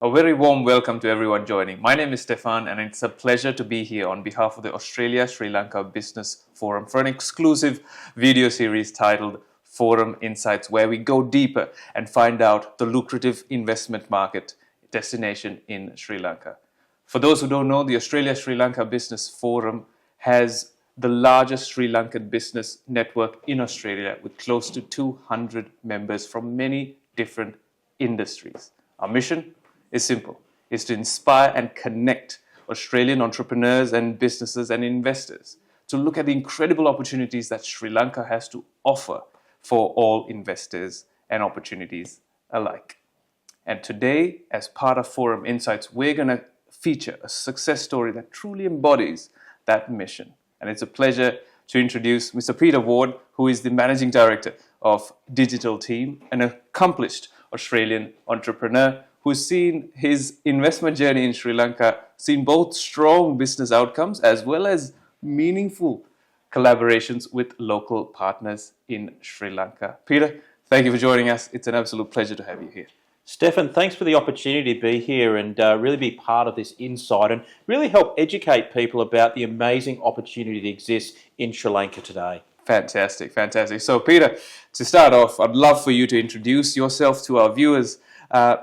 A very warm welcome to everyone joining. My name is Stefan, and it's a pleasure to be here on behalf of the Australia Sri Lanka Business Forum for an exclusive video series titled Forum Insights, where we go deeper and find out the lucrative investment market destination in Sri Lanka. For those who don't know, the Australia Sri Lanka Business Forum has the largest Sri Lankan business network in Australia with close to 200 members from many different industries. Our mission is simple, is to inspire and connect Australian entrepreneurs and businesses and investors to look at the incredible opportunities that Sri Lanka has to offer for all investors and opportunities alike. And today, as part of Forum Insights, we're going to feature a success story that truly embodies that mission. And it's a pleasure to introduce Mr. Peter Ward, who is the Managing Director of Digital Team, an accomplished Australian entrepreneur who's seen his investment journey in Sri Lanka, seen both strong business outcomes as well as meaningful collaborations with local partners in Sri Lanka. Peter, thank you for joining us. It's an absolute pleasure to have you here. Stefan, thanks for the opportunity to be here and really be part of this insight and really help educate people about the amazing opportunity that exists in Sri Lanka today. Fantastic, fantastic. So Peter, to start off, I'd love for you to introduce yourself to our viewers.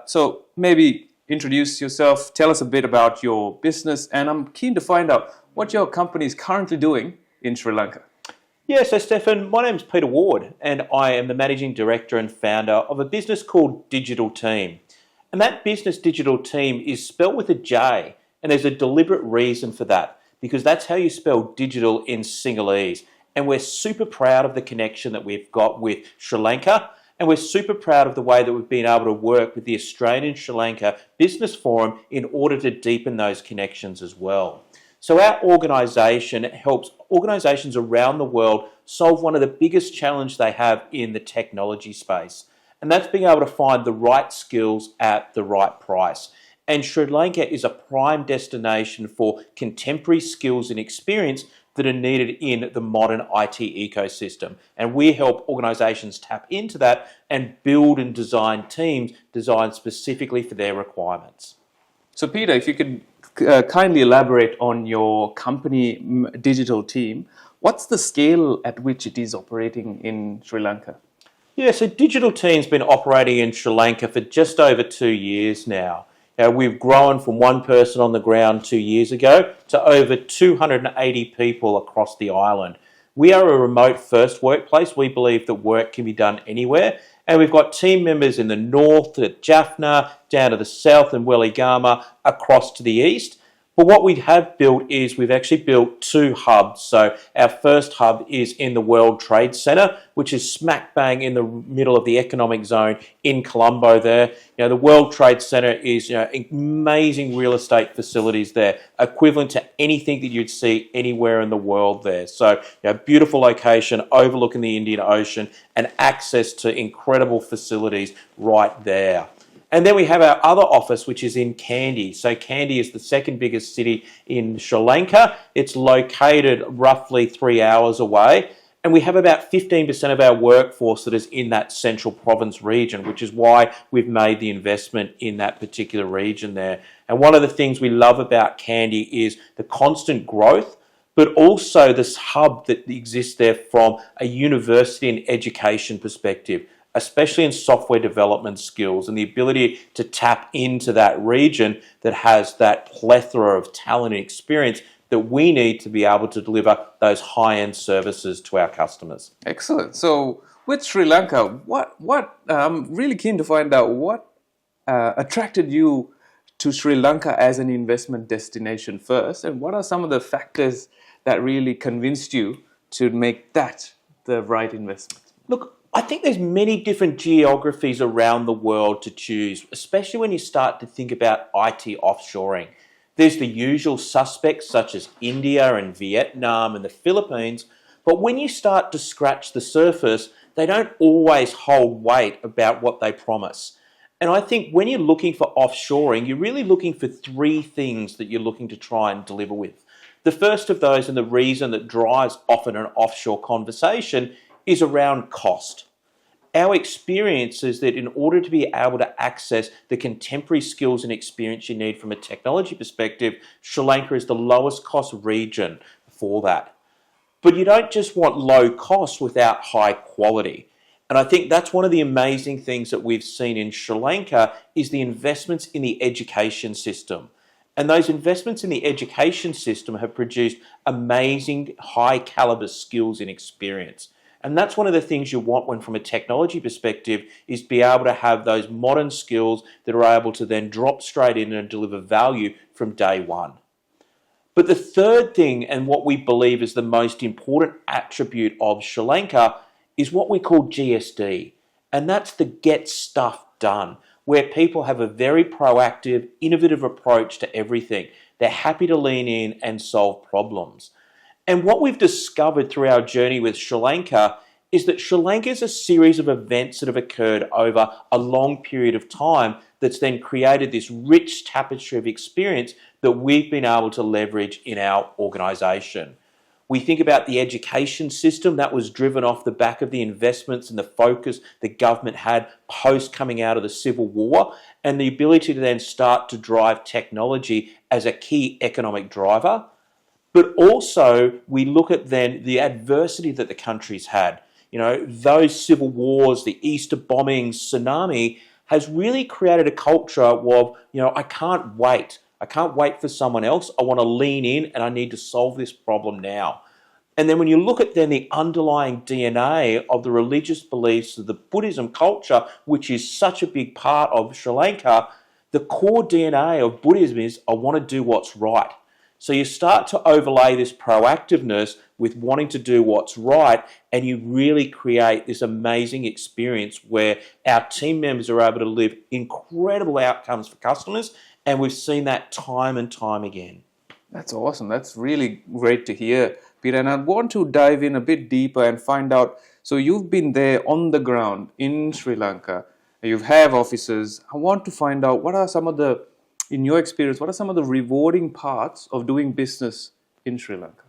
So maybe introduce yourself, tell us a bit about your business, and I'm keen to find out what your company is currently doing in Sri Lanka. Yeah, so Stefan, my name's Peter Ward and I am the Managing Director and founder of a business called Digital Team. And that business Digital Team is spelled with a J, and there's a deliberate reason for that because that's how you spell digital in Sinhalese. And we're super proud of the connection that we've got with Sri Lanka. And we're super proud of the way that we've been able to work with the Australian Sri Lanka Business Forum in order to deepen those connections as well. So our organisation helps organisations around the world solve one of the biggest challenges they have in the technology space. And that's being able to find the right skills at the right price. And Sri Lanka is a prime destination for contemporary skills and experience that are needed in the modern IT ecosystem. And we help organisations tap into that and build and design teams designed specifically for their requirements. So Peter, if you could kindly elaborate on your company Digital Team, what's the scale at which it is operating in Sri Lanka? Yeah, so Digital Team's been operating in Sri Lanka for just over 2 years now. We've grown from one person on the ground 2 years ago to over 280 people across the island. We are a remote first workplace. We believe that work can be done anywhere. And we've got team members in the north at Jaffna, down to the south in Weligama, across to the east. But what we have built is we've actually built 2 hubs. So our first hub is in the World Trade Center, which is smack bang in the middle of the economic zone in Colombo there. The World Trade Center is amazing real estate facilities there, equivalent to anything that you'd see anywhere in the world there. So beautiful location overlooking the Indian Ocean and access to incredible facilities right there. And then we have our other office, which is in Kandy. So Kandy is the second biggest city in Sri Lanka. It's located roughly 3 hours away. And we have about 15% of our workforce that is in that central province region, which is why we've made the investment in that particular region there. And one of the things we love about Kandy is the constant growth, but also this hub that exists there from a university and education perspective, especially in software development skills and the ability to tap into that region that has that plethora of talent and experience that we need to be able to deliver those high-end services to our customers. Excellent. So with Sri Lanka, I'm really keen to find out what attracted you to Sri Lanka as an investment destination first, and what are some of the factors that really convinced you to make that the right investment? Look, I think there's many different geographies around the world to choose, especially when you start to think about IT offshoring. There's the usual suspects such as India and Vietnam and the Philippines, but when you start to scratch the surface, they don't always hold weight about what they promise. And I think when you're looking for offshoring, you're really looking for 3 things that you're looking to try and deliver with. The first of those, and the reason that drives often an offshore conversation, is around cost. our experience is that in order to be able to access the contemporary skills and experience you need from a technology perspective, Sri Lanka is the lowest cost region for that. But you don't just want low cost without high quality. And I think that's one of the amazing things that we've seen in Sri Lanka is the investments in the education system. And those investments in the education system have produced amazing high caliber skills and experience. And that's one of the things you want when from a technology perspective is be able to have those modern skills that are able to then drop straight in and deliver value from day one. But the third thing, and what we believe is the most important attribute of Sri Lanka, is what we call GSD. And that's the get stuff done, where people have a very proactive, innovative approach to everything. They're happy to lean in and solve problems. And what we've discovered through our journey with Sri Lanka is that Sri Lanka is a series of events that have occurred over a long period of time that's then created this rich tapestry of experience that we've been able to leverage in our organisation. We think about the education system that was driven off the back of the investments and the focus the government had post coming out of the Civil War, and the ability to then start to drive technology as a key economic driver. But also we look at then the adversity that the country's had. You know, those civil wars, the Easter bombings, tsunami, has really created a culture of, I can't wait. I can't wait for someone else. I want to lean in and I need to solve this problem now. And then when you look at then the underlying DNA of the religious beliefs of the Buddhism culture, which is such a big part of Sri Lanka, the core DNA of Buddhism is I want to do what's right. So you start to overlay this proactiveness with wanting to do what's right, and you really create this amazing experience where our team members are able to live incredible outcomes for customers, and we've seen that time and time again. That's awesome. That's really great to hear, Peter. And I want to dive in a bit deeper and find out, so you've been there on the ground in Sri Lanka, you have offices. I want to find out what are some of the, in your experience, what are some of the rewarding parts of doing business in Sri Lanka?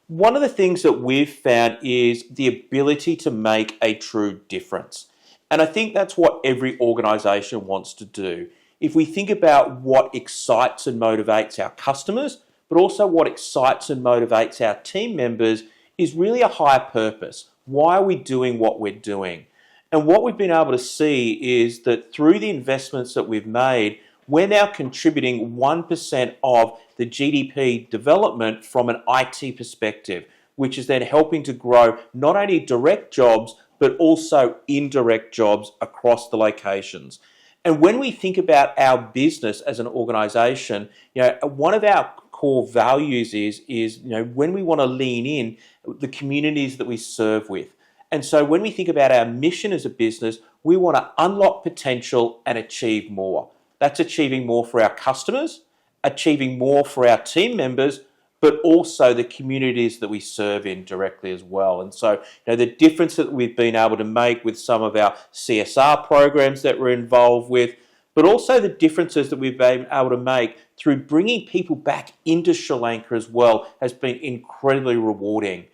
One of the things that we've found is the ability to make a true difference. And I think that's what every organisation wants to do. If we think about what excites and motivates our customers, but also what excites and motivates our team members, is really a higher purpose. Why are we doing what we're doing? And what we've been able to see is that through the investments that we've made, we're now contributing 1% of the GDP development from an IT perspective, which is then helping to grow not only direct jobs, but also indirect jobs across the locations. And when we think about our business as an organisation, one of our core values is when we want to lean in the communities that we serve with. And so when we think about our mission as a business, we want to unlock potential and achieve more. That's achieving more for our customers, achieving more for our team members, but also the communities that we serve in directly as well. And so, the difference that we've been able to make with some of our CSR programs that we're involved with, but also the differences that we've been able to make through bringing people back into Sri Lanka as well, has been incredibly rewarding.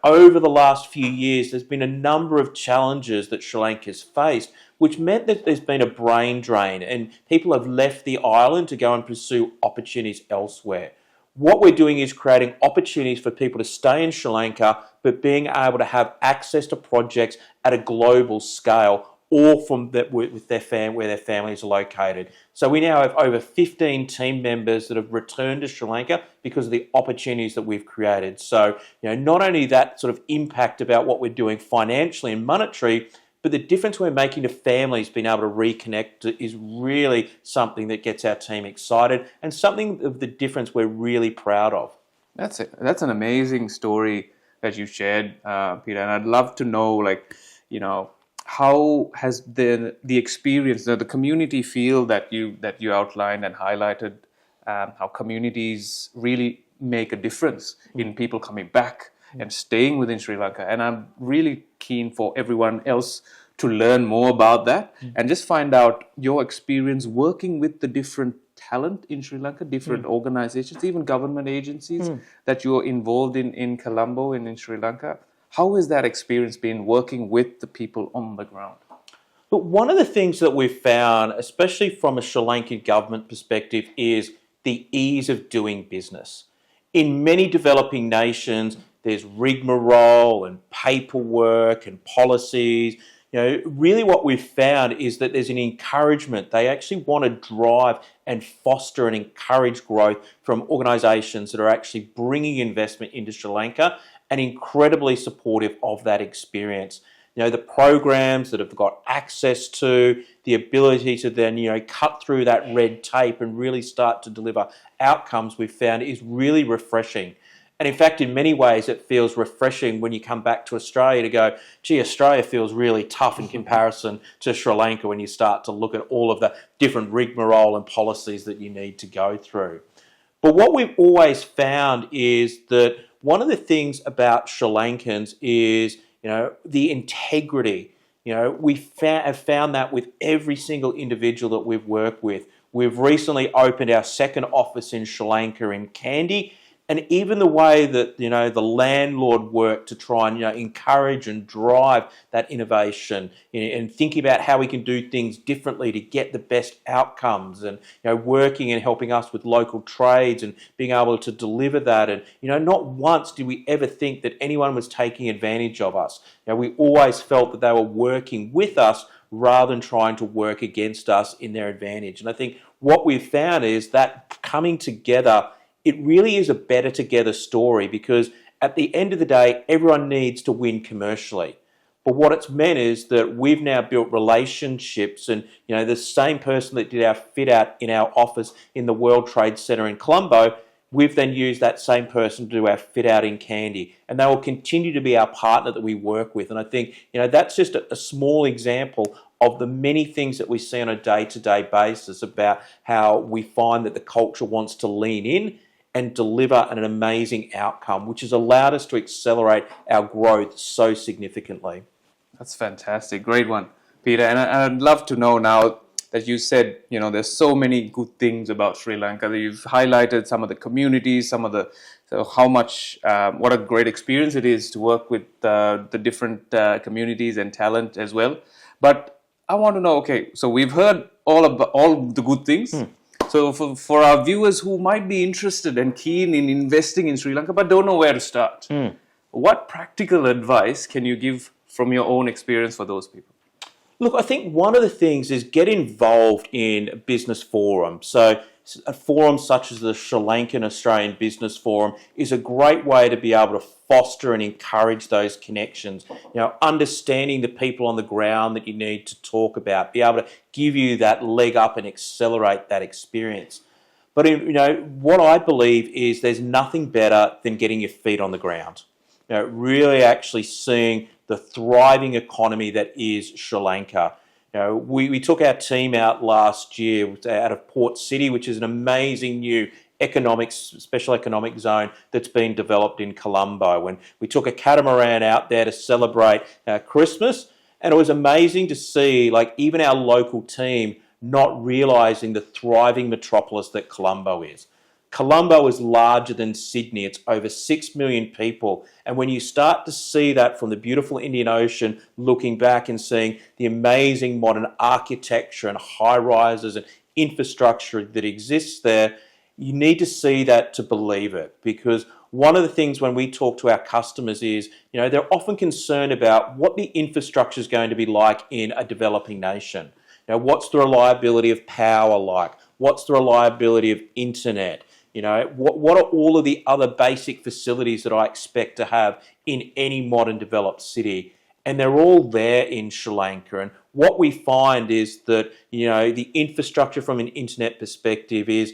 Over the last few years, there's been a number of challenges that Sri Lanka's faced, which meant that there's been a brain drain and people have left the island to go and pursue opportunities elsewhere. What we're doing is creating opportunities for people to stay in Sri Lanka, but being able to have access to projects at a global scale, or from with their where their families are located. So we now have over 15 team members that have returned to Sri Lanka because of the opportunities that we've created. So, not only that sort of impact about what we're doing financially and monetary, but the difference we're making to families being able to reconnect is really something that gets our team excited, and something of the difference we're really proud of. That's it. That's an amazing story that you shared, Peter. And I'd love to know, how has the experience, the community feel that you outlined and highlighted, how communities really make a difference in people coming back and staying within Sri Lanka. And I'm really keen for everyone else to learn more about that and just find out your experience working with the different talent in Sri Lanka, different organizations, even government agencies that you're involved in Colombo and in Sri Lanka. How has that experience been working with the people on the ground? But one of the things that we've found, especially from a Sri Lankan government perspective, is the ease of doing business. In many developing nations, there's rigmarole and paperwork and policies. Really what we've found is that there's an encouragement. They actually want to drive and foster and encourage growth from organisations that are actually bringing investment into Sri Lanka and incredibly supportive of that experience. The programs that have got access to, the ability to then, cut through that red tape and really start to deliver outcomes, we've found is really refreshing. And in fact, in many ways, it feels refreshing when you come back to Australia to go, gee, Australia feels really tough in comparison to Sri Lanka when you start to look at all of the different rigmarole and policies that you need to go through. But what we've always found is that one of the things about Sri Lankans is, the integrity. We have found that with every single individual that we've worked with. We've recently opened our second office in Sri Lanka in Kandy, and even the way that, the landlord worked to try and, encourage and drive that innovation and thinking about how we can do things differently to get the best outcomes and, working and helping us with local trades and being able to deliver that. And, not once did we ever think that anyone was taking advantage of us. We always felt that they were working with us rather than trying to work against us in their advantage. And I think what we've found is that coming together, it really is a better together story, because at the end of the day, everyone needs to win commercially. But what it's meant is that we've now built relationships, and the same person that did our fit out in our office in the World Trade Center in Colombo, we've then used that same person to do our fit out in Kandy, and they will continue to be our partner that we work with. And I think that's just a small example of the many things that we see on a day-to-day basis about how we find that the culture wants to lean in and deliver an amazing outcome, which has allowed us to accelerate our growth so significantly. That's fantastic. Great one, Peter. And I'd love to know now that you said, there's so many good things about Sri Lanka, that you've highlighted some of the communities, what a great experience it is to work with the different communities and talent as well. But I want to know, okay, so we've heard all the good things. So for our viewers who might be interested and keen in investing in Sri Lanka but don't know where to start, what practical advice can you give from your own experience for those people? Look, I think one of the things is get involved in business forums. So a forum such as the Sri Lankan Australian Business Forum is a great way to be able to foster and encourage those connections. Understanding the people on the ground that you need to talk about, be able to give you that leg up and accelerate that experience. But what I believe is there's nothing better than getting your feet on the ground. Really actually seeing the thriving economy that is Sri Lanka. We took our team out last year out of Port City, which is an amazing new special economic zone that's been developed in Colombo. And we took a catamaran out there to celebrate Christmas, and it was amazing to see, even our local team not realising the thriving metropolis that Colombo is. Colombo is larger than Sydney. It's over 6 million people. And when you start to see that from the beautiful Indian Ocean, looking back and seeing the amazing modern architecture and high-rises and infrastructure that exists there, you need to see that to believe it. Because one of the things when we talk to our customers is, they're often concerned about what the infrastructure is going to be like in a developing nation. What's the reliability of power like? What's the reliability of internet? What are all of the other basic facilities that I expect to have in any modern developed city? And they're all there in Sri Lanka. And what we find is that, the infrastructure from an internet perspective is,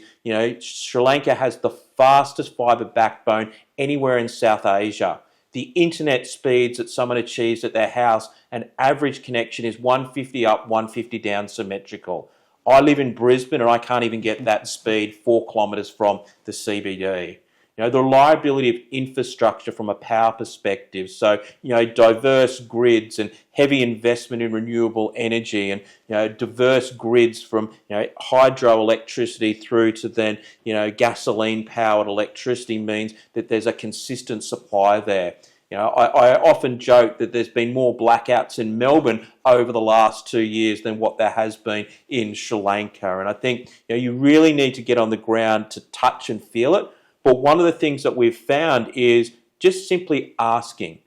Sri Lanka has the fastest fibre backbone anywhere in South Asia. The internet speeds that someone achieves at their house, an average connection is 150 up, 150 down symmetrical. I live in Brisbane and I can't even get that speed 4 kilometres from the CBD. The reliability of infrastructure from a power perspective, so, diverse grids and heavy investment in renewable energy and, diverse grids from, hydroelectricity through to then, gasoline-powered electricity means that there's a consistent supply there. I often joke that there's been more blackouts in Melbourne over the last 2 years than what there has been in Sri Lanka. And I think you really need to get on the ground to touch and feel it. But one of the things that we've found is just simply asking.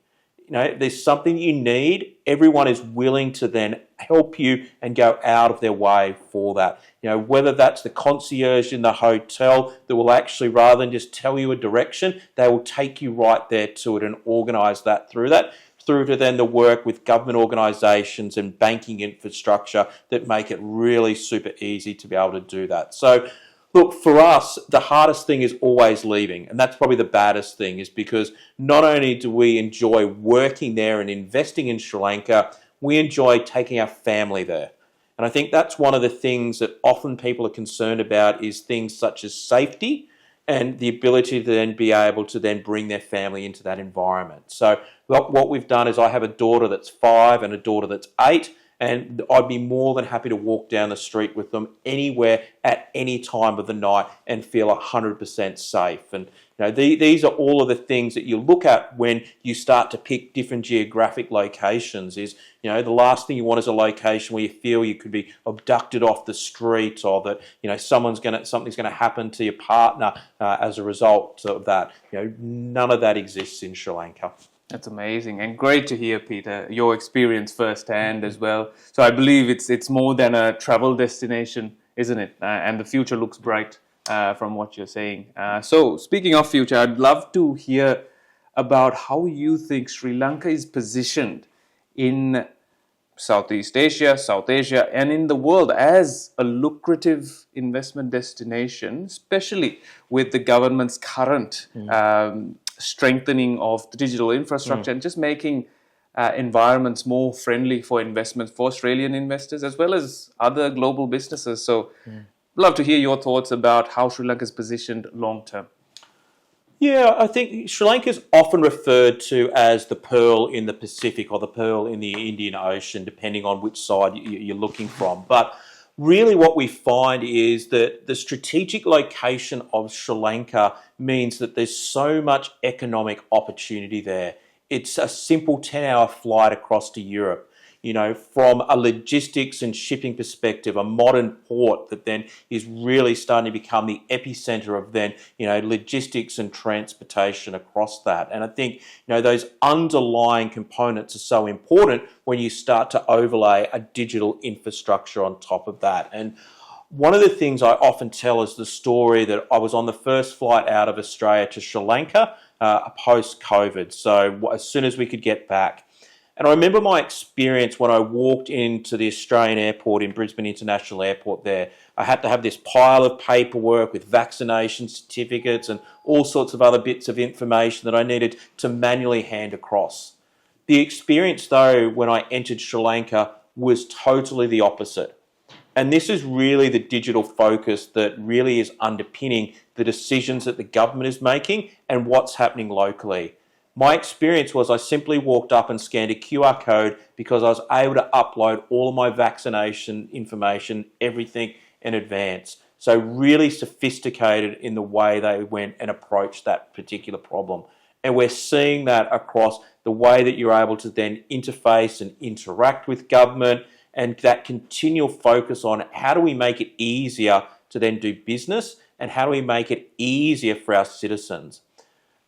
If there's something you need, everyone is willing to then help you and go out of their way for that. Whether that's the concierge in the hotel that will actually, rather than just tell you a direction, they will take you right there to it and organise that, through to then the work with government organisations and banking infrastructure that make it really super easy to be able to do that. So look, for us, the hardest thing is always leaving. And that's probably the baddest thing, is because not only do we enjoy working there and investing in Sri Lanka, we enjoy taking our family there. And I think that's one of the things that often people are concerned about, is things such as safety and the ability to then be able to then bring their family into that environment. So what we've done is, I have a daughter that's 5 and a daughter that's 8. And I'd be more than happy to walk down the street with them anywhere at any time of the night and feel 100% safe. And these are all of the things that you look at when you start to pick different geographic locations. Is the last thing you want is a location where you feel you could be abducted off the street, or that something's going to happen to your partner as a result of that. None of that exists in Sri Lanka. That's amazing, and great to hear, Peter, your experience firsthand as well. So I believe it's more than a travel destination, isn't it? And the future looks bright from what you're saying. So speaking of future, I'd love to hear about how you think Sri Lanka is positioned in Southeast Asia, South Asia, and in the world as a lucrative investment destination, especially with the government's current strengthening of the digital infrastructure and just making environments more friendly for investment for Australian investors as well as other global businesses. So love to hear your thoughts about how Sri Lanka is positioned long term. Yeah, I think Sri Lanka is often referred to as the pearl in the Pacific or the pearl in the Indian Ocean, depending on which side you're looking from. But really what we find is that the strategic location of Sri Lanka means that there's so much economic opportunity there. It's a simple 10-hour flight across to Europe. From a logistics and shipping perspective, a modern port that then is really starting to become the epicenter of then, logistics and transportation across that. And I think, those underlying components are so important when you start to overlay a digital infrastructure on top of that. And one of the things I often tell is the story that I was on the first flight out of Australia to Sri Lanka post-COVID. So as soon as we could get back. And I remember my experience when I walked into the Australian airport in Brisbane International Airport there. I had to have this pile of paperwork with vaccination certificates and all sorts of other bits of information that I needed to manually hand across. The experience, though, when I entered Sri Lanka was totally the opposite. And this is really the digital focus that really is underpinning the decisions that the government is making and what's happening locally. My experience was I simply walked up and scanned a QR code because I was able to upload all of my vaccination information, everything in advance. So really sophisticated in the way they went and approached that particular problem. And we're seeing that across the way that you're able to then interface and interact with government, and that continual focus on how do we make it easier to then do business and how do we make it easier for our citizens.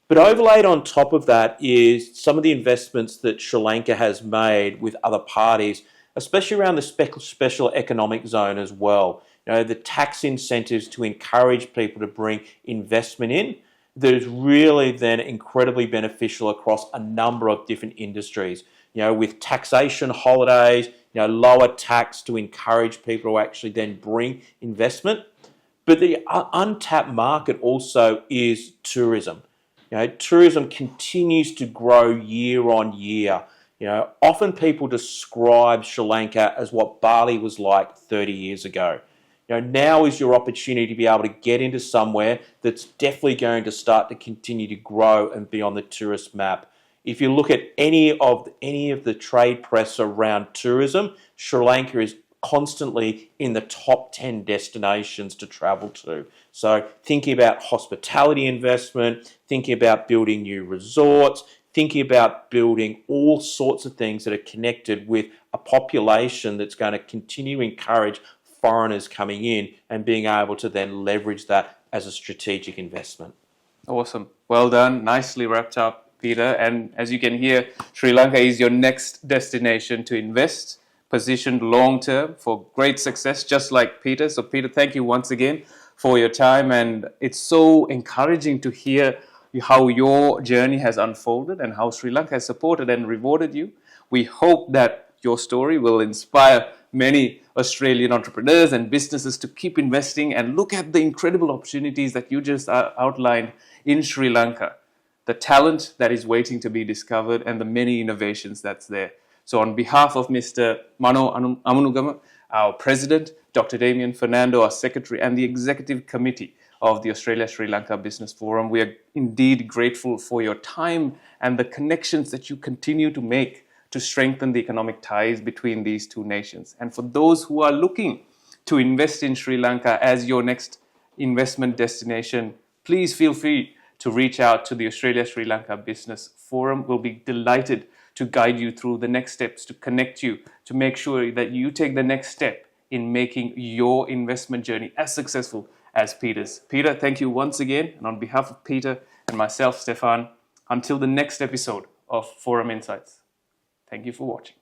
But overlaid on top of that is some of the investments that Sri Lanka has made with other parties, especially around the special economic zone as well. The tax incentives to encourage people to bring investment in, that is really then incredibly beneficial across a number of different industries. With taxation holidays, lower tax to encourage people to actually then bring investment. But the untapped market also is tourism. Tourism continues to grow year on year. Often people describe Sri Lanka as what Bali was like 30 years ago. Now is your opportunity to be able to get into somewhere that's definitely going to start to continue to grow and be on the tourist map. If you look at any of the trade press around tourism, Sri Lanka is constantly in the top 10 destinations to travel to. So thinking about hospitality investment, thinking about building new resorts, thinking about building all sorts of things that are connected with a population that's going to continue to encourage foreigners coming in and being able to then leverage that as a strategic investment. Awesome. Well done. Nicely wrapped up, Peter. And as you can hear, Sri Lanka is your next destination to invest, positioned long term for great success, just like Peter. So, Peter, thank you once again for your time. And it's so encouraging to hear how your journey has unfolded and how Sri Lanka has supported and rewarded you. We hope that your story will inspire many Australian entrepreneurs and businesses to keep investing and look at the incredible opportunities that you just outlined in Sri Lanka, the talent that is waiting to be discovered, and the many innovations that's there. So on behalf of Mr. Mano Amunugama, our president, Dr. Damien Fernando, our secretary, and the executive committee of the Australia-Sri Lanka Business Forum, we are indeed grateful for your time and the connections that you continue to make to strengthen the economic ties between these two nations. And for those who are looking to invest in Sri Lanka as your next investment destination, please feel free to reach out to the Australia-Sri Lanka Business Forum. We'll be delighted to guide you through the next steps, to connect you, to make sure that you take the next step in making your investment journey as successful as Peter's. Peter, thank you once again. And on behalf of Peter and myself, Stefan, until the next episode of Forum Insights. Thank you for watching.